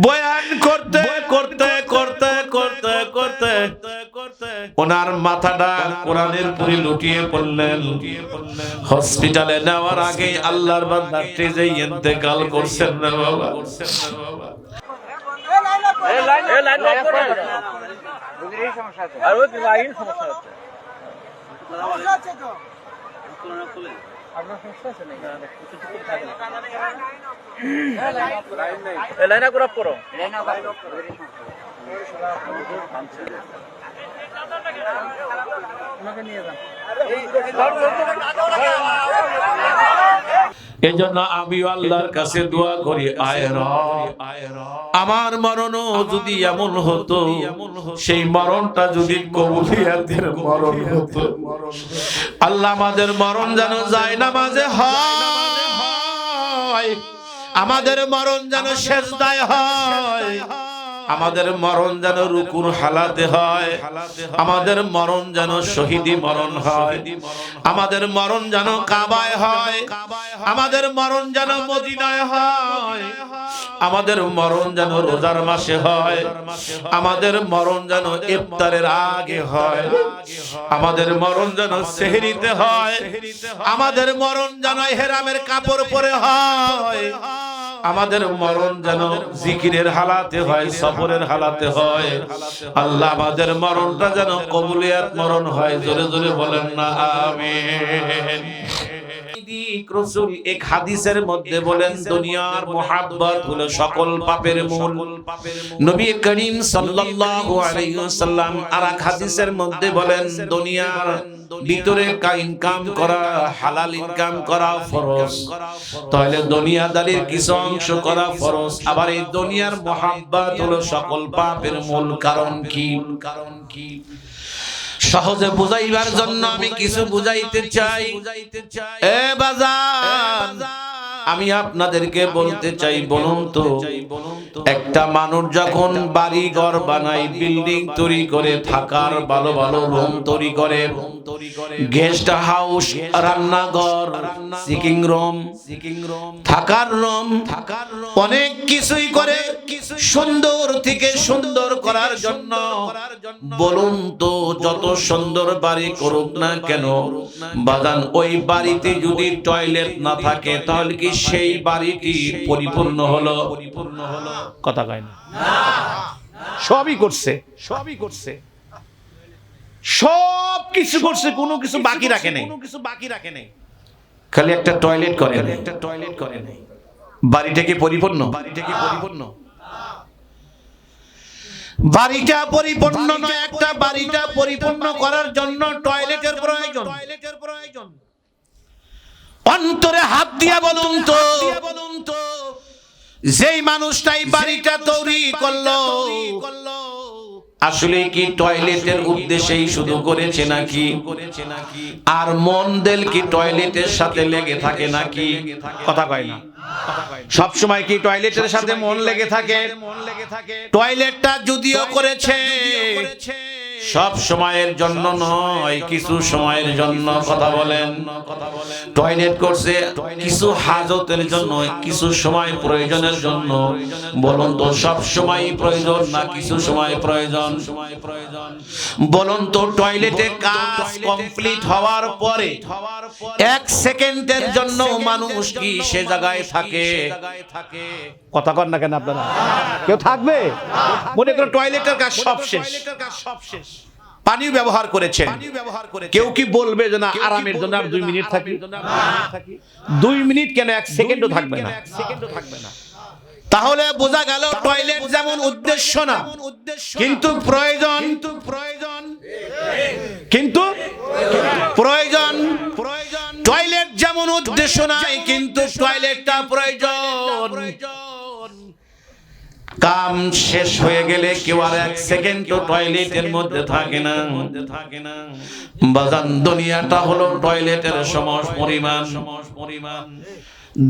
বয়ান করতে করতে করতে করতে করতে ওনার মাথাটা কোরআনের পুরি লুটিয়ে পড়লেন। হসপিটালে নেওয়ার আগে আল্লাহর বান্দা স্টেজে ইন্তেকাল করছেন না বাবা। এই জন্য আমি আল্লাহর কাছে দোয়া করি, আয় রব, আমার মরণও যদি এমন হতো, সেই মরণটা যদি কবুলিয়াতের মরণ হতো। আল্লাহ আমাদের মরণ যেন যায় নামাজে হয়, আমাদের মরণ যেন সেজদায় হয়, আমাদের মরণ যেন রুকুর হালাতে হয়, আমাদের মরণ যেন শহীদি মরণ হয়, আমাদের মরণ যেন কাবায় হয়, আমাদের মরণ যেন মদিনায় হয়, আমাদের মরণ যেন রোজার মাসে হয়, আমাদের মরণ যেন ইফতারের আগে হয়, আমাদের মরণ যেন সেহরিতে হয়, আমাদের মরণ যেন ইহরামের কাপড় পরে হয়, আমাদের মরণ যেন জিকিরের হালাতে হয়, সফরের হালাতে হয়। আল্লাহ আমাদের মরণটা যেন কবুলিয়াত মরণ হয়। জোরে জোরে বলেন না আমিন। রাসূল এক হাদিসের মধ্যে বলেন, দুনিয়ার মুহাব্বত হলো সকল পাপের মূল। নবী করিম সাল্লাল্লাহু আলাইহি ওয়াসাল্লাম আরেক হাদিসের মধ্যে বলেন, দুনিয়ার ভিতরে ইনকাম করা, হালাল ইনকাম করা ফরজ, তাহলে দুনিয়াদারির কিছু অংশ করা ফরজ। আবার এই দুনিয়ার মুহাব্বত হলো সকল পাপের মূল। কারণ কি? সহজে বুঝাইবার জন্য আমি কিছু বুঝাইতে চাই। এ বাজান, আমি আপনাদেরকে বলতে চাই, বলুন তো, একটা মানুষ যখন বাড়ি ঘর বানায়, বিল্ডিং তৈরি করে, থাকার ভালো ভালো রুম তৈরি করে, গেস্ট হাউস, রান্নাঘর, সিকিং রুম, থাকার রুম, অনেক কিছুই করে সুন্দর থেকে সুন্দর করার জন্য। বলুন তো, যত সুন্দর বাড়ি করুক না কেন বাজান, ওই বাড়িতে যদি টয়লেট না থাকে তাহলে কি সেই বাড়িটি পরিপূর্ণ হলো? কথা কয় না। সবই করছে, সব কিছু করছে, কোনো কিছু বাকি রাখে নাই, খালি একটা টয়লেট করে নাই। বাড়িটা কি পরিপূর্ণ? বাড়িটা পরিপূর্ণ নয়। একটা বাড়িটা পরিপূর্ণ করার জন্য টয়লেটের প্রয়োজন। অন্তরে হাত দিয়া বলুন তো, যেই মানুষটাই বাড়িটা তৈরি করলো আসলে কি টয়লেটের উদ্দেশ্যেই শুধু করেছে নাকি? আর মন দিল কি টয়লেটের সাথে লেগে থাকে নাকি? কথা কয় না। সব সময় কি টয়লেটের সাথে মন লেগে থাকে? টয়লেটটা যদিও করেছে, সব সময়ের জন্য নয়, কিছু সময়ের জন্য। কথা বলেন। টয়লেট করছে কিছু হাজতের জন্য, কিছু সময় প্রয়োজনের জন্য। বলুন তো, সব সময় প্রয়োজন না কিছু সময় প্রয়োজন? বলুন তো, টয়লেটে কাজ কমপ্লিট হওয়ার পরে 1 সেকেন্ডের জন্য মানুষ কি সে জায়গায় থাকে? কথা কন না কেন আপনারা? কেউ থাকবে? মনে করো টয়লেটের কাজ সব শেষ, পানি ব্যবহার করেছে, কেউ কি বলবে যে না আরামের জন্য আর 2 মিনিট থাকি? 2 মিনিট কেন, 1 সেকেন্ডও থাকবে না। তাহলে বোঝা গেল টয়লেট যেমন উদ্দেশ্য না কিন্তু প্রয়োজন। টয়লেট যেমন উদ্দেশ্য নাই কিন্তু টয়লেটটা প্রয়োজন। কাম শেষ হয়ে গেলে কেউ আর 1 সেকেন্ড টয়লেটের মধ্যে থাকে না। বাজান, দুনিয়াটা হলো টয়লেটের সমপরিমাণ।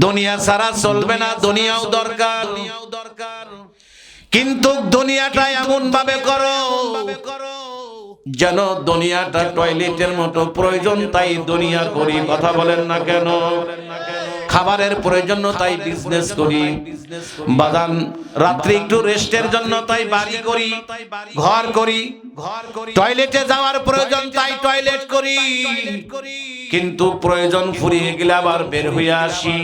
দুনিয়া ছাড়া চলবে না, দুনিয়াও দরকার। কিন্তু দুনিয়াটা এমন ভাবে করো যেন দুনিয়াটা টয়লেটের মতো প্রয়োজন, তাই দুনিয়া করি। কথা বলেন না কেন? খাবারের প্রয়োজন তাই বিজনেস করি, বাজান রাত্রি একটু রেস্টের জন্য তাই বাড়ি করি, ঘর করি, টয়লেটে যাওয়ার প্রয়োজন তাই টয়লেট করি, কিন্তু প্রয়োজন ফুরিয়ে গেলে আবার বের হয়ে আসি।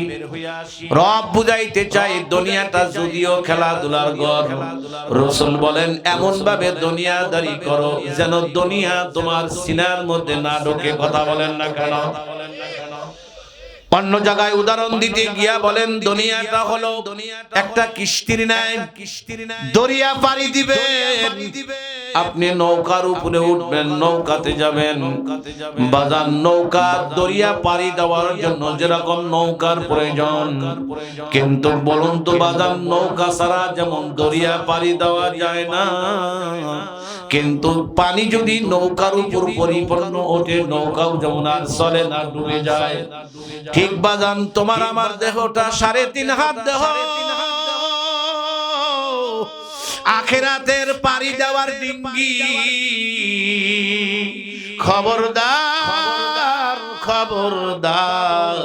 রব বুঝাইতে চাই দুনিয়াটা যদিও খেলাধুলার ঘর, রাসূল বলেন এমন ভাবে দুনিয়াদারি করো যেন দুনিয়া তোমার সিনার মধ্যে না ঢোকে। কথা বলেন না কেন? অন্য জায়গায় উদাহরণ দিতে গিয়া বলেন দুনিয়াটা হলো একটা কিস্তির ন্যায়, দরিয়া পাড়ি দিবে, আপনি নৌকার উপরে উঠবেন, নৌকাতে যাবেন, বাজান নৌকা দরিয়া পাড়ি দেওয়ার জন্য যেরকম নৌকার প্রয়োজন, কিন্তু বলুন তো বাজান নৌকা ছাড়া যেমন দরিয়া পাড়ি দেওয়া যায় না, কিন্তু পানি যদি নৌকার উপর পরিপূর্ণ ওঠে নৌকাও যেমন আর চলে না, ডুবে যায়। ঠিক বাজান তোমার আমার দেহটা 3.5 হাত দেহ, আখিরাতের পাড়ি দেওয়ার ডিঙ্গি। খবরদার খবরদার,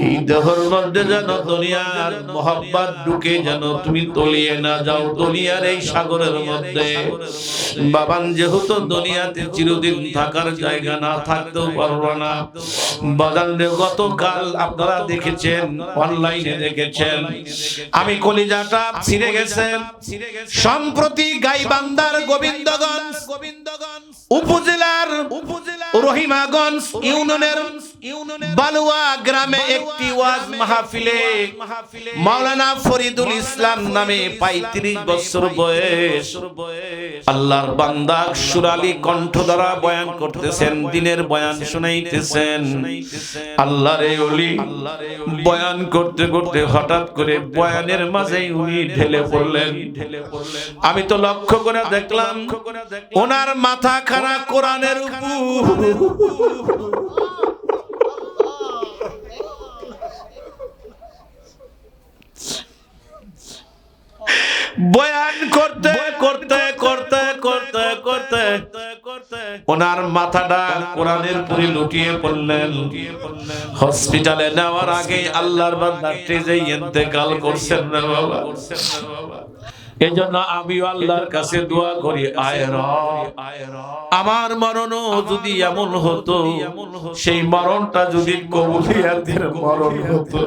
এই দেহর মধ্যে যেন দুনিয়ার মোহাব্বত ঢুকে যেন তুমি তলিয়ে না যাও দুনিয়ার এই সাগরের মধ্যে। বাবান যেহেতু দুনিয়াতে চিরদিন থাকার জায়গা না, থাকতেও পারবো না। বাজান গতকাল আপনারা দেখেছেন, অনলাইনে দেখেছেন, আমি কলিজাটা ছিঁড়ে গেছে। সম্প্রতি গাইবান্ধার গোবিন্দগঞ্জ উপজেলার রহিমাগঞ্জ ইউনিয়নের বালুয়া গ্রামে একটি ওয়াজ মাহফিলে মাওলানা ফরিদুল ইসলাম নামে 35 বছর বয়স আল্লাহর বান্দা সুরালি কণ্ঠ দ্বারা বয়ান করতেছেন, দিনের বয়ান শুনাইতেছেন। আল্লাহর এই ওলি বয়ান করতে করতে হঠাৎ করে বয়ানের মাঝেই উনি ঢেলে পড়লেন। আমি তো লক্ষ্য করে দেখলাম ওনার মাথা খানা কোরআনের উপর। বয়ান করতে করতে করতে করতে করতে করতে ওনার মাথাটা কোরআনের উপরে লুটিয়ে পড়লেন। হসপিটালে নেওয়ার আগে আল্লাহর বান্দা স্টেজে ইন্তেকাল করছেন না বাবা। এজন্য আমি আল্লাহর কাছে দোয়া করি, আয় রব আমার মরণও যদি এমন হতো, সেই মরণটা যদি কবুলিয়াতের মরণ হতো,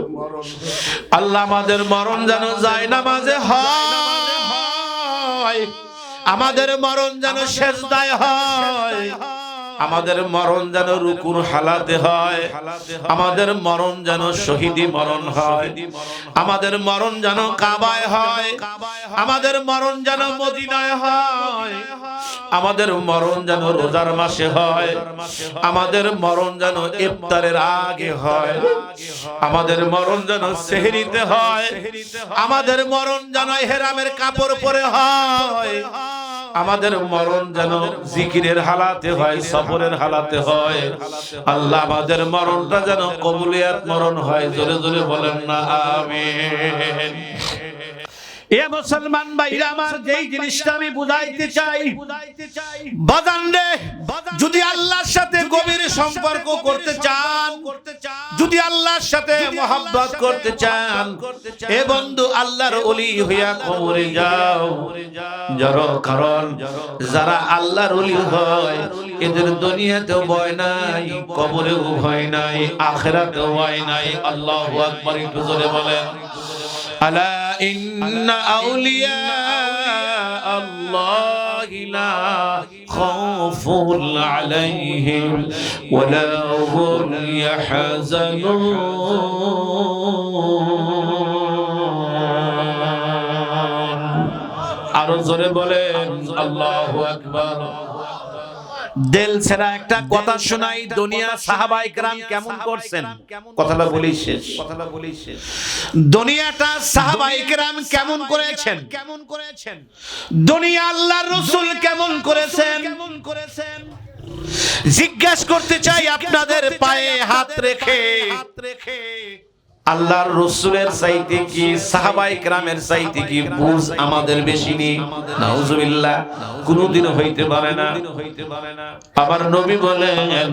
আল্লাহ আমাদের মরণ যেন যায় নামাজে হয়, আমাদের মরণ যেন সেজদায় হয়, আমাদের মরণ যেন রুকুর হালাতে হয়, আমাদের মরণ যেন শহীদি মরণ হয়, আমাদের মরণ যেন কাবায় হয়, আমাদের মরণ যেন মদিনায় হয়, আমাদের মরণ যেন রোজার মাসে হয়, আমাদের মরণ যেন ইফতারের আগে হয়, আমাদের মরণ যেন সেহরিতে হয়, আমাদের মরণ যেন ইহরামের কাপড় পরে হয়, আমাদের মরণ যেন জিকিরের হালাতে হয়, সফরের হালাতে হয়। আল্লাহ আমাদের মরণটা যেন কবুলিয়াত মরণ হয়। জোরে জোরে বলেন না আমিন। এ মুসলমান ভাইরা আমার, যেই জিনিসটা আমি বুঝাইতে চাই, বাজান রে, যদি আল্লাহর সাথে গভীর সম্পর্ক করতে চান, যদি আল্লাহর সাথে মহব্বত করতে চান, এ বন্ধু আল্লাহর ওলি হইয়া কবরে যাও। কারণ যারা আল্লাহর ওলি হয় এদের দুনিয়াতেও ভয় নাই, কবরেও ভয় নাই, আখিরাতেও ভয় নাই। আল্লাহু আকবার, একটু জোরে বলেন। আলা ইন্না আউলিয়া আল্লাহি লা খাউফুন আলাইহিম ওয়া লা হুম ইয়াহজানুন। আরো জোরে বলেন আল্লাহু আকবার। দিল ছেড়া একটা কথা শোনাই, দুনিয়া সাহাবায়ে কেরাম কেমন করছেন, কথাটা বলি শেষ। দুনিয়াটা সাহাবায়ে কেরাম কেমন করেছেন, দুনিয়া আল্লাহর রাসূল কেমন করেছেন, জিজ্ঞাসা করতে চাই আপনাদের পায়ে হাত রেখে। আল্লাহর রাসূলের চাইতে কি সাহাবায়ে কেরামের চাইতে কি বুঝ আমাদের বেশি নেই? নাউজুবিল্লাহ, কোনদিন হইতে পারে না। আবার নবী বলেন,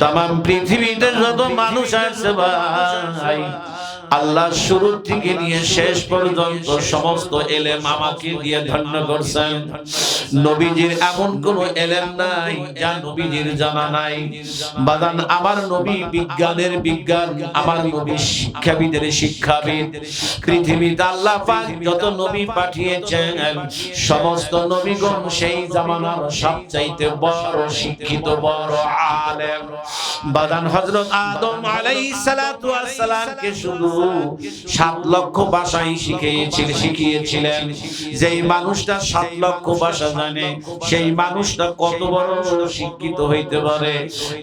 तमाम পৃথিবীতে যত মানুষ আছে ভাই, আল্লাহ শুরু থেকে নিয়ে শেষ পর্যন্ত সমস্ত এলেম আমাকে দিয়ে ধন্য করছেন। নবীজির এমন কোন এলেম নাই যা নবীজির জানা নাই। বাদান আমার নবী বিজ্ঞানের বিজ্ঞান, আমার নবী শিক্ষাবিদের শিক্ষাবিদ। পৃথিবীতে আল্লাহ পাক যত নবী পাঠিয়েছেন সমস্ত নবীগণ সেই জামানার সবচাইতে বড় শিক্ষিত, বড় আলেম। বাদান হযরত আদম আলাইহিস সালাতু ওয়াস সালামকে শুধু 7 লক্ষ ভাষাই শিখিয়েছিলেন। যেই মানুষটা 7 লক্ষ ভাষা জানে সেই মানুষটা কত বড় শিক্ষিত হইতে পারে।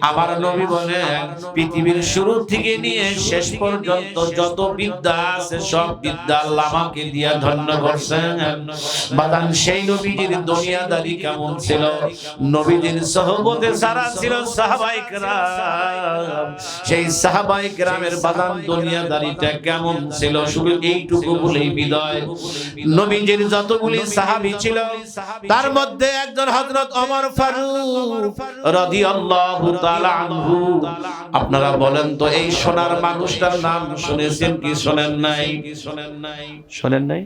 আমার নবী বলেন, পৃথিবীর শুরু থেকে নিয়ে শেষ পর্যন্ত যত বিদ্যা আছে সব বিদ্যা আল্লাহ আমাকে দিয়া ধন্য করছেন। বাদান সেই নবীজির দুনিয়াদারি কেমন ছিল? নবীজির সোহবতে যারা ছিল সাহাবায়ে কেরাম, সেই সাহাবায়ে কেরামের বাদান দুনিয়াদারিটা কেমন ছিল শুধু এইটুকু বলেই বিদায়। নবীজির যতগুলি সাহাবী ছিল তার মধ্যে একজন হযরত ওমর ফারুক রাদিয়াল্লাহু তাআলা আনহু। আপনারা বলেন তো এই সোনার মানুষটার নাম শুনেছেন কি শোনেন নাই? শোনেন নাই?